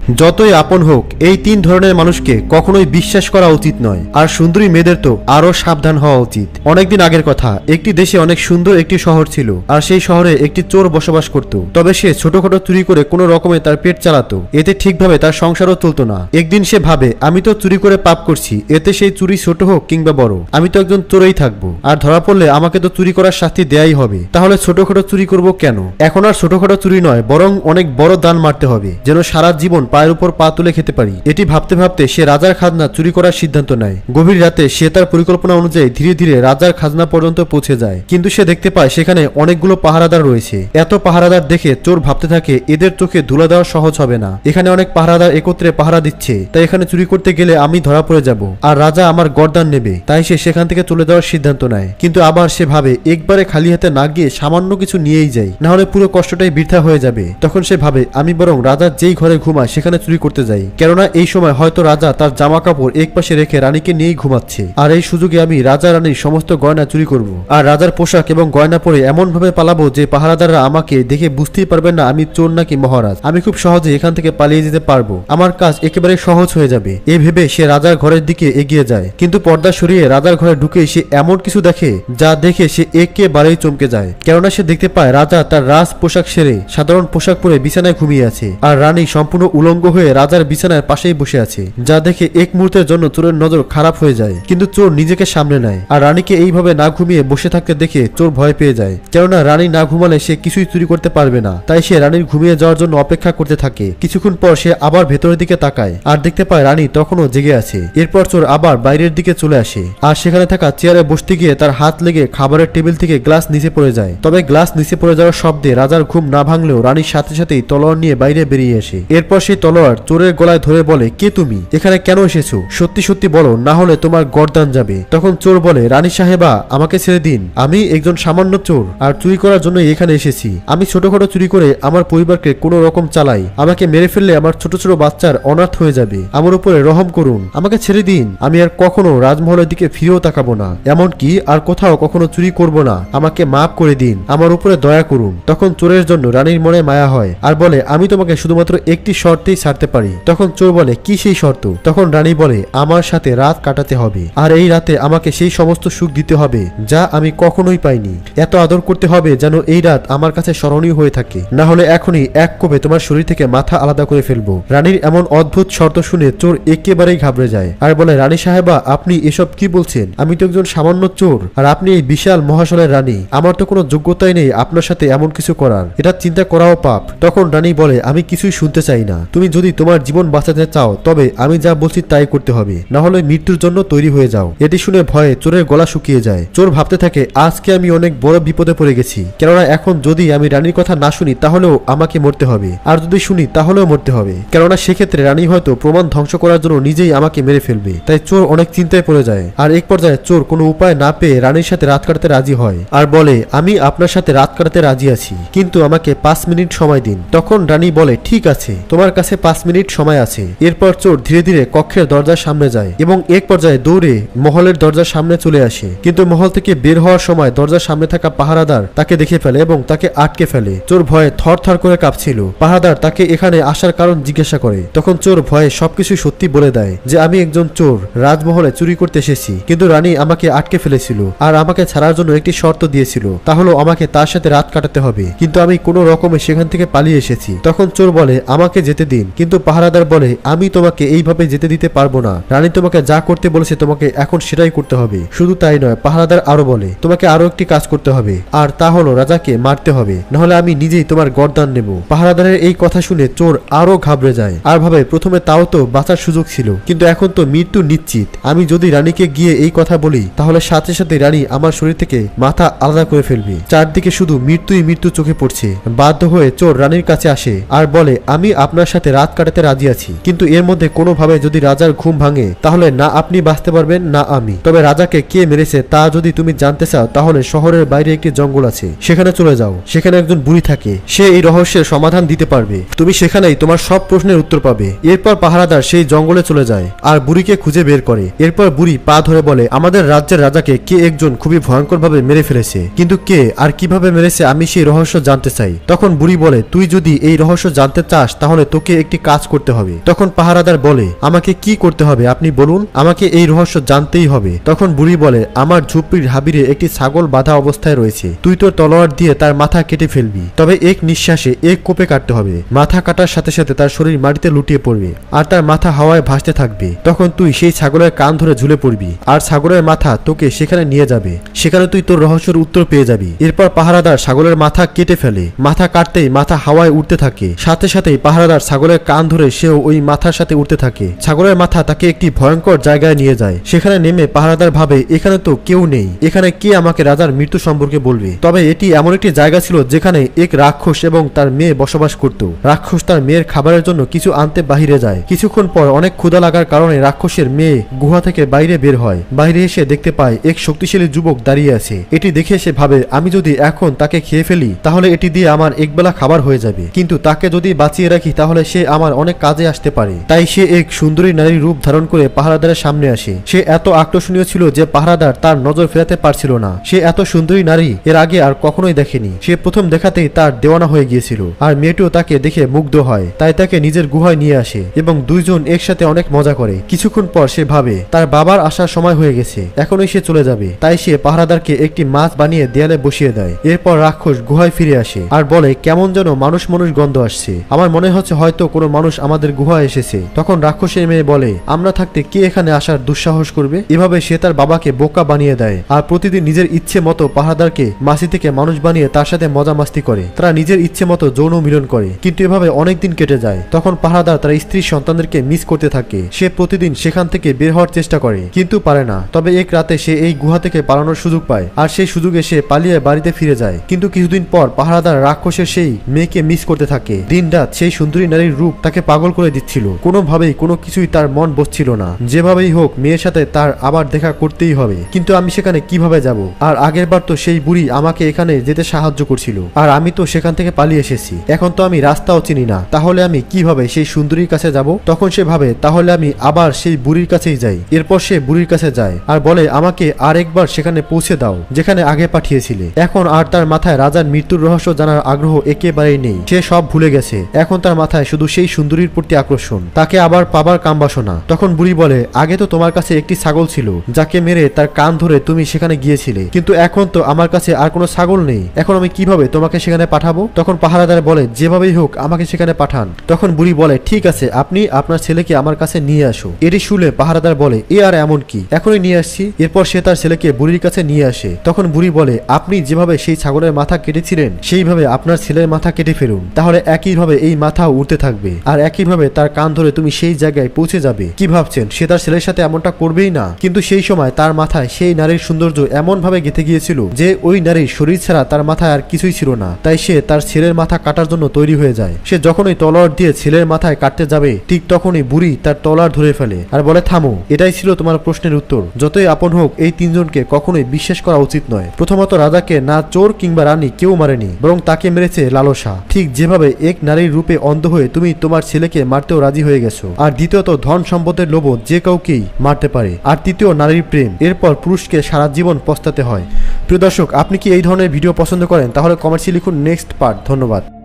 যতই আপন হোক এই তিন ধরনের মানুষকে কখনোই বিশ্বাস করা উচিত নয়। আর সুন্দরী মেয়েদের তো আরো সাবধান হওয়া উচিত। অনেকদিন আগের কথা, একটি দেশে অনেক সুন্দর একটি শহর ছিল, আর সেই শহরে একটি চোর বসবাস করত। তবে সে ছোটখাটো চুরি করে কোনো রকমে তার পেট চালাতো, এতে ঠিকভাবে তার সংসারও চলতো না। একদিন সে ভাবে, আমি তো চুরি করে পাপ করছি, এতে সেই চুরি ছোট হোক কিংবা বড়, আমি তো একজন চোরই থাকবো, আর ধরা পড়লে আমাকে তো চুরি করার শাস্তি দেয়াই হবে। তাহলে ছোটখাটো চুরি করব কেন? এখন আর ছোটখাটো চুরি নয়, বরং অনেক বড় দান মারতে হবে, যেন সারা জীবন পায়ের উপর পা তুলে খেতে পারি। এটি ভাবতে ভাবতে সে রাজার খাজনা চুরি করার সিদ্ধান্ত নেয়। গভীর রাতে সে তার পরিকল্পনা অনুযায়ী ধীরে ধীরে রাজার খাজনা পর্যন্ত পৌঁছে যায়, কিন্তু সে দেখতে পায় সেখানে অনেকগুলো পাহারাদার রয়েছে। এত পাহারাদার দেখে চোর ভাবতে থাকে, এদের চোখে ধুলা দেওয়া সহজ হবে না। এখানে অনেক পাহারাদার একত্রে পাহারা দিচ্ছে, তাই এখানে চুরি করতে গেলে আমি ধরা পড়ে যাব, আর রাজা আমার গর্দান নেবে। তাই সে সেখান থেকে চলে যাওয়ার সিদ্ধান্ত নেয়। কিন্তু আবার সে ভাবে, একবারে খালি হাতে না গিয়ে সামান্য কিছু নিয়েই যাই, না হলে পুরো কষ্টটাই বৃথা হয়ে যাবে। তখন সে ভাবে, আমি বরং রাজা যেই ঘরে ঘুমায় সেখানে চুরি করতে যাই, কেননা এই সময় হয়তো রাজা তার জামা কাপড় এক পাশে রেখে রানীকে নিয়েই ঘুমাচ্ছে, আর এই সুযোগে আমি রাজা রানীর সমস্ত গয়না চুরি করব, আর রাজার পোশাক এবং গয়না পরে এমন ভাবে পালাবো যে পাহারাদাররা আমাকে দেখে বুঝতেই পারবেন না আমি চোর নাকি মহারাজ। আমি খুব সহজে এখান থেকে পালিয়ে যেতে পারবো, আমার কাজ একেবারে সহজ হয়ে যাবে। এই ভেবে সে রাজার ঘরের দিকে এগিয়ে যায়, কিন্তু পর্দা সরিয়ে রাজার ঘরে ঢুকে সে এমন কিছু দেখে যা দেখে সে একেবারেই চমকে যায়। কেননা সে দেখতে পায় রাজা তার রাজ পোশাক সেরে সাধারণ পোশাক পরে বিছানায় ঘুমিয়ে আছে, আর রানী সম্পূর্ণ উলঙ্গ হয়ে রাজার বিছানার পাশেই বসে আছে, যা দেখে এক মুহূর্তের জন্য চোরের নজর খারাপ হয়ে যায়। কিন্তু চোর নিজেকে সামনে নেয়, আর রানীকে এইভাবে না ঘুমিয়ে বসে থাকতে দেখে চোর ভয় পেয়ে যায়। কেননা রানী না ঘুমালে সে কিছুই চুরি করতে পারবে না, তাই সে রানীর ঘুমিয়ে যাওয়ার জন্য অপেক্ষা করতে থাকে। কিছুক্ষণ পর সে আবার ভেতরের দিকে তাকায়, আর দেখতে পায় রানী তখনও জেগে আছে। এরপর চোর আবার বাইরের দিকে চলে আসে, আর সেখানে থাকা চেয়ারে বসতে গিয়ে তার হাত লেগে খাবারের টেবিল থেকে গ্লাস নিচে পড়ে যায়। তবে গ্লাস নিচে পড়ে যাওয়ার শব্দে রাজার ঘুম না ভাঙলেও রানীর সাথে সাথেই তলোয়ার নিয়ে বাইরে বেরিয়ে আসে। এরপর সেই তলোয়ার চোরের গলায় ধরে বলে, কে তুমি? এখানে কেন এসেছো? সত্যি সত্যি বলো, না হলে তোমার গর্দান যাবে। তখন চোর বলে, রানী সাহেবা, আমাকে ছেড়ে দিন, আমি একজন সামান্য চোর, আর চুরি করার জন্য এখানে এসেছি। আমি ছোটখাটো চুরি করে আমার পরিবারকে কোনো রকম চালাই, আমাকে মেরে ফেললে আমার ছোট ছোট বাচ্চার অনাথ হয়ে যাবে, আমার উপরে রহম করুন, আমাকে ছেড়ে দিন। আমি আর কখনো রাজমহলের দিকে ফিরেও তাকাবো না, এমনকি আর কোথাও কখনো চুরি করব না, আমাকে মাফ করে দিন, আমার উপরে দয়া করুন। তখন চোরের জন্য রানীর মনে মায়া হয়, আর বলে, আমি তোমাকে শুধুমাত্র একটি শর্তেই ছাড়তে পারি। তখন চোর বলে, কি সেই শর্ত? তখন রানী বলে, আমার সাথে রাত কাটাতে হবে, আর এই রাতে আমাকে সেই সমস্ত সুখ দিতে হবে যা আমি কখনোই পাইনি। এত আদর করতে হবে যেন এই রাত আমার কাছে স্মরণীয় হয়ে থাকে, না হলে এখনই এক কোপে তোমার শরীর থেকে মাথা আলাদা করে ফেলবো। রানীর এমন অদ্ভুত শর্ত শুনে চোর একেবারেই ঘাবড়ে যায়, আর বলে, রানী সাহেবা, আপনি এসব কি বলছেন? আমি তো একজন সামান্য চোর, আর আপনি এই বিশাল মহাশলের রানী, আমার তো কোনো যোগ্যতাই নেই আপনার সাথে এমন কিছু করার, এটা চিন্তা করাও পাপ। তখন রানী বলে, আমি কিছুই শুনতে চাই না, তুমি যদি তোমার জীবন বাঁচাতে চাও তবে আমি যা বলছি তাই করতে হবে, না হলে মৃত্যুর জন্য তৈরি হয়ে যাও। এটি শুনে ভয়ে চোরের গলা শুকিয়ে যায়। চোর ভাবতে থাকে, আজকে আমি অনেক বড় বিপদে পড়ে গেছি, কেননা এখন যদি আমি রানীর কথা না শুনি তাহলেও আমাকে মরতে হবে, আর যদি শুনি তাহলেও মরতে হবে, কেননা সেক্ষেত্রে রানী হয়তো প্রমাণ ধ্বংস করার জন্য নিজেই আমাকে মেরে ফেলবে। তাই চোর অনেক চিন্তায় পড়ে যায়, আর এক পর্যায়ে চোর কোনো উপায় না পেয়ে রানীর সাথে রাত কাটাতে রাজি হয়, আর বলে, আমি আপনার সাথে রাত কাটাতে রাজি আছি, কিন্তু আমাকে 5 মিনিট সময় দিন। তখন রানী বলে, ঠিক আছে, তোমার কাছে 5 মিনিট সময় আছে। এরপর চোর ধীরে ধীরে কক্ষের দরজার সামনে যায়, এবং এক পর্যায়ে দৌড়ে মহলের দরজার সামনে চলে আসে। কিন্তু মহল থেকে বের হওয়ার সময় দরজার সামনে থাকা পাহারাদার তাকে দেখে ফেলে এবং তাকে আটকে ফেলে। চোর ভয়ে থর থর করে কাঁপছিল। পাহারাদার তাকে এখানে আসার কারণ জিজ্ঞাসা করে। তখন চোর ভয়ে সবকিছু সত্যি বলে দেয়, যে আমি একজন চোর, রাজমহলে চুরি করতে এসেছি, কিন্তু রানী আমাকে আটকে ফেলেছিল, আর আমাকে ছাড়ার জন্য একটি শর্ত দিয়েছিল, তা হলো আমাকে তার সাথে রাত কাটাতে হবে, কিন্তু আমি কোনো রকমে সেখান থেকে পালিয়ে এসেছি। তখন চোর বলে, আমাকে যেতে দিন। কিন্তু পাহারাদার বলে, আমি তোমাকে এইভাবে যেতে দিতে পারবো না, রানী তোমাকে যা করতে বলেছে তোমাকে এখন সেটাই করতে হবে। শুধু তাই নয়, পাহারাদার আরো বলে, তোমাকে আরো একটি কাজ করতে হবে, আর তা হলো রাজাকে মারতে হবে, নাহলে আমি নিজেই তোমার গর্দান নেব। পাহারাদারের এই কথা শুনে চোর আরো ঘাবড়ে যায়, আর ভাবে, প্রথমে তাও তো বাঁচার সুযোগ ছিল, কিন্তু এখন তো মৃত্যু নিশ্চিত। আমি যদি রানীকে গিয়ে এই কথা বলি তাহলে সাথে সাথে রানী আমার শরীর থেকে মাথা আলাদা করে ফেলবে। চারদিকে শুধু মৃত্যুই মৃত্যু চোখে পড়ছে। বাধ্য হয়ে চোর রানীর কাছে আসে, আর বলে, আমি আপনার সাথে রাত কাটাতে রাজি আছি, কিন্তু এর মধ্যে কোনোভাবে যদি রাজার ঘুম ভাঙে তাহলে না আপনি বাঁচতে পারবেন না আমি। তবে রাজাকে কে মেরেছে তা যদি তুমি জানতে চাও তাহলে শহরের বাইরে একটি জঙ্গল আছে, সেখানে চলে যাও, সেখানে একজন বুড়ি থাকে, সে এই রহস্যের সমাধান দিতে পারবে, তুমি সেখানেই তোমার সব প্রশ্নের উত্তর পাবে। এরপর পাহারাদার সেই জঙ্গলে চলে যায়, আর বুড়িকে খুঁজে বের করে। এরপর বুড়ি পা ধরে বলে, আমাদের রাজ্যের রাজাকে কে একজন খুবই ভয়ঙ্কর ভাবে মেরে ফেলেছে, কিন্তু কে আর কিভাবে মেরেছে আমি সেই রহস্য জানতে চাই। তখন বুড়ি বলে, তুই যদি এই রহস্য জানতে চাস তাহলে তোকে একটি কাজ করতে হবে। তখন পাহারাদার বলে, আমাকে কি করতে হবে আপনি বলুন, আমাকে এই রহস্য জানতেই হবে। তখন বুড়ি বলে, আমার ঝুপড়ির হাবিরে একটি ছাগল বাঁধা অবস্থায় রয়েছে, তুই তোর তলোয়ার দিয়ে তার মাথা কেটে ফেলবি, তবে এক নিঃশ্বাসে এক কোপে কাটতে হবে। মাথা কাটার সাথে সাথে তার শরীর মাটিতে লুটিয়ে পড়বে আর তার মাথা হাওয়ায় ভাসতে থাকবে। তখন তুই সেই ছাগলের কান ধরে ঝুলে পড়বি আর ছাগলের মাথা তোকে সেখানে নিয়ে যাবে, সেখানে তুই তোর রহস্যের উত্তর পেয়ে যাবি। এরপর পাহারাদার ছাগলের মাথা কেটে ফেলে, মাথা কাটতেই মাথা হাওয়ায় উঠতে থাকে, সাথে সাথেই পাহারাদার ছাগলের কান ধরে সেও ওই মাথার সাথে উঠতে থাকে। ছাগলের মাথা তাকে একটি ভয়ঙ্কর জায়গায় নিয়ে যায়। সেখানে নেমে পাহারাদার ভাবে, এখানে তো কেউ নেই, এখানে কে আমাকে রাজার মৃত্যু সম্পর্কে বলবে। তবে এটি এমন একটি জায়গা ছিল যেখানে এক রাক্ষস এবং তার মেয়ে বসবাস করত। রাক্ষস তার মেয়ের খাবারের জন্য কিছু আনতে বাহিরে যায়। কিছুক্ষণ পর অনেক ক্ষুধা লাগার কারণে রাক্ষসের মেয়ে গুহা থেকে বাইরে বের হয়। বাইরে এসে দেখতে পায় এক শক্তিশালী যুবক দাঁড়িয়ে আছে। এটি দেখে সে ভাবে, আমি যদি এখন তাকে খেয়ে ফেলি তাহলে এটি দিয়ে আমার একবেলা খাবার হয়ে যাবে, কিন্তু তাকে যদি বাঁচিয়ে রাখি তাহলে সে আমার অনেক কাজে আসতে পারে। তাই সে এক সুন্দরী নারীর রূপ ধারণ করে পাহারাদারের সামনে আসে। সে এত আকর্ষণীয় ছিল যে পাহারাদার তার নজর ফেরাতে পারছিল না। সে এত সুন্দরী নারী এর আগে আর কখনোই দেখেনি। সে প্রথম দেখাতেই তার দেওয়ানা হয়ে গিয়েছিল আর মেয়েটিও তাকে দেখে মুগ্ধ হয়। তাই তাকে নিজের গুহায় নিয়ে আসে এবং দুইজন একসাথে অনেক মজা করে। কিছুক্ষণ পর সে ভাবে তার বাবার আসার সময় হয়ে গেছে, এখনই সে চলে যাবে। তাই সে পাহারাদারকে একটি মাছ বানিয়ে দেয়ালে বসিয়ে দেয়। এরপর রাক্ষস গুহায় ফিরে আসে আর বলে, কেমন যেন মানুষ গন্ধ আসছে, আমার মনে হচ্ছে হয়তো কোনো মানুষ আমাদের গুহায় এসেছে। তখন রাক্ষসের মেয়ে বলে, আমরা থাকতে কে এখানে আসার দুঃসাহস করবে। এভাবে সে তার বাবাকে বোকা বানিয়ে দেয় আর প্রতিদিন নিজের ইচ্ছে মতো পাহারাদারকে মাছি থেকে মানুষ বানিয়ে তার সাথে মজা মাস্তি করে। তারা নিজের ইচ্ছে মতো যৌন মিলন করে। কিন্তু এভাবে অনেকদিন কেটে যায়। তখন পাহারাদার তার স্ত্রী সন্তানদেরকে মিস করতে থাকে। সে প্রতিদিন সেখান থেকে বের হওয়ার চেষ্টা করে কিন্তু পারে না। তবে এক রাতে সে এই গুহা থেকে পালানোর সুযোগ পায় আর সেই সুযোগে সে পালিয়ে বাড়িতে ফিরে যায়। কিন্তু কিছুদিন পর পাহারাদার রাক্ষসের সেই মেয়েকে মিস করতে থাকে। দিন রাত সেই সুন্দরী নারীর রূপ তাকে পাগল করে দিচ্ছিল। কোনোভাবেই কোনো কিছুই তার মন বসছিল না। যেভাবেই হোক মেয়ের সাথে তার আবার দেখা করতেই হবে, কিন্তু আমি সেখানে কিভাবে যাব? আর আগের বার তো সেই বুড়ি আমাকে এখানে যেতে সাহায্য করছিল আর আমি তো সেখান থেকে পালিয়ে এসেছি। এখন তো আমি রাস্তাও চিনি না, তাহলে আমি কিভাবে সেই সুন্দরীর কাছে যাব? তখন সে ভাবে, তাহলে আমি আবার সেই বুড়ির কাছেই যাই। এরপর সে বুড়ির কাছে যায় আর বলে, আমাকে আরেকবার সেখানে পৌঁছে দাও যেখানে আগে পাঠিয়েছিলে। এখন আর তার মাথায় রাজার মৃত্যুর রহস্য জানার আগ্রহ একেবারেই নেই। সে সব ভুলে গেছে। এখন তার মাথায় শুধু সেই সুন্দরীর প্রতি আকর্ষণ, তাকে আবার পাবার কামবাসনা। তখন বুড়ি বলে, আগে তো তোমার কাছে একটি ছাগল ছিল যাকে মেরে তার কান ধরে তুমি সেখানে গিয়েছিলে, কিন্তু এখন তো আমার কাছে আর কোনো ছাগল নেই। এখন আমি কিভাবে তোমাকে সেখানে পাঠাবো? তখন পাহারাদার বলে, যেভাবেই হোক আমাকে সেখানে পাঠান। তখন বুড়ি বলে, ঠিক আছে, আপনি আপনার ছেলেকে আমার কাছে নিয়ে আসো। এটি শুনে পাহারাদার বলে, এ আর এমন কি, এখনই নিয়ে আসছি। এরপর সে তার ছেলেকে বুড়ির কাছে নিয়ে আসে। তখন বুড়ি বলে, আপনি যেভাবে সেই ছাগলের মাথা কেটেছিলেন সেইভাবে আপনার ছেলের মাথা কেটে ফেলুন, তাহলে একইভাবে এই মাথাও উঠতে থাকবে আর একইভাবে তার কান ধরে তুমি সেই জায়গায় পৌঁছে যাবে। কি ভাবছেন সে তার ছেলের সাথে এমনটা করবেই না? কিন্তু সেই সময় তার মাথায় সেই নারীর সৌন্দর্য এমন ভাবে গেঁথে গিয়েছিল যে ওই নারীর শরীর ছাড়া তার মাথায় আর কিছুই ছিল না। তাই সে তার ছেলের মাথা কাটার জন্য তৈরি হয়ে যায়। সে যখনই তলোয়ার দিয়ে ছেলের মাথায় কাটতে যাবে ঠিক তখনই বুড়ি তার তলোয়ার ধরে ফেলে আর বলে, থামো, এটাই ছিল তোমার প্রশ্নের উত্তর। যতই আপন হোক এই তিনজনকে কখনোই বিশ্বাস করা উচিত নয়। প্রথমত রাজাকে না চোর কিংবা রানী কেউ মারেনি, বরং তাকে মেরেছে লালসা। ঠিক যেভাবে এক নারীর রূপে অন্ধ হয়ে তুমি তোমার ছেলেকে মারতেও রাজি হয়ে গেছো। আর দ্বিতীয়ত ধন সম্পদের লোভ যে কাউকেই মারতে পারে। আর তৃতীয় নারীর প্রেম। এরপর পুরুষকে সারা জীবন পস্তাতে হয়। প্রিয় দর্শক, আপনি কি এই ধরনের ভিডিও পছন্দ করেন? তাহলে কমেন্টসে লিখুন নেক্সট পার্ট। ধন্যবাদ।